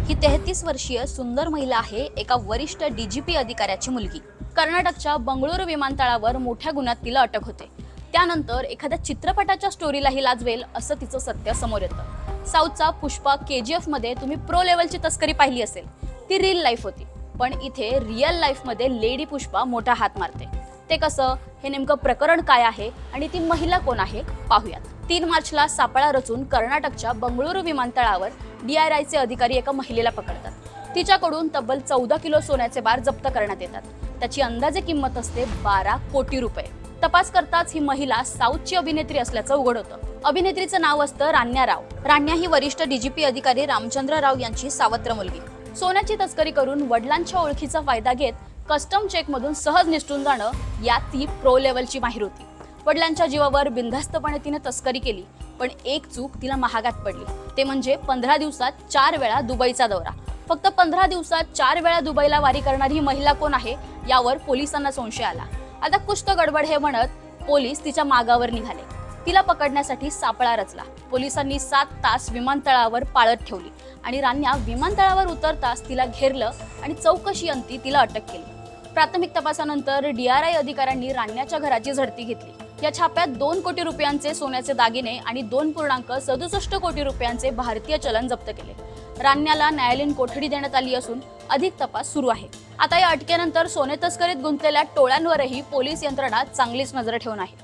ही 33 वर्षीय सुंदर महिला आहे एका वरिष्ठ डीजीपी अधिकाऱ्याची मुलगी। कर्नाटकच्या बंगळुरू विमानतळावर मोठ्या गुन्ह्यात तिला अटक होते। त्यानंतर एखाद्या चित्रपटाच्या स्टोरीलाही लाजवेल असं तिचं सत्य समोर येतं। साऊथचा पुष्पा केजीएफ मध्ये तुम्ही प्रो लेवलची तस्करी पाहिली असेल, ती रिअल लाईफ होती, पण इथे रिअल लाईफ मध्ये लेडी पुष्पा मोठा हात मारते। ते कसं, हे नेमकं प्रकरण काय आहे आणि ती महिला कोण आहे पाहूयात। 3 मार्चला सापळा रचून कर्नाटकच्या बंगळुरू विमानतळावर DRIचे अधिकारी एका महिलेला पकडतात। तिच्याकडून तब्बल 14 किलो सोन्याचे बार जप्त करण्यात येतात। त्याची अंदाजे किंमत असते 12 कोटी रुपये। तपास करताच ही महिला साऊथची अभिनेत्री असल्याचं उघड होतं। अभिनेत्रीचं नाव असतं रान्या राव। रान्या ही वरिष्ठ DGP अधिकारी रामचंद्र राव यांची सावत्र मुलगी। सोन्याची तस्करी करून वडिलांच्या ओळखीचा फायदा घेत कस्टम चेकमधून सहज निसटून जाणं, यात ती प्रो लेवलची माहिर होती। वडिलांच्या जीवावर बिनधास्तपणे तिने तस्करी केली, पण एक चूक तिला महागात पडली, ते म्हणजे 15 दिवसात 4 वेळा दुबईचा दौरा। फक्त 15 दिवसात 4 वेळा दुबईला वारी करणारी ही महिला कोण आहे यावर पोलिसांना संशय आला। आता कुछ तो गडबड हे म्हणत पोलीस तिच्या मागावर निघाले। तिला पकडण्यासाठी सापळा रचला। पोलिसांनी 7 तास विमानतळावर पाळत ठेवली आणि रान्या विमानतळावर उतरताच तिला घेरलं आणि चौकशी अंती तिला अटक केली। प्राथमिक तपासानंतर DRI अधिकाऱ्यांनी रान्याच्या घराची झडती घेतली। या छाप्यात 2 कोटी रुपयांचे सोन्याचे दागिने आणि 2.67 कोटी रुपयांचे भारतीय चलन जप्त केले। रान्याला न्यायालयीन कोठडी देण्यात आली असून अधिक तपास सुरू आहे। आता या अटकेनंतर सोने तस्करीत गुंतलेल्या टोळ्यांवरही पोलीस यंत्रणा चांगलीच नजर ठेवून आहे।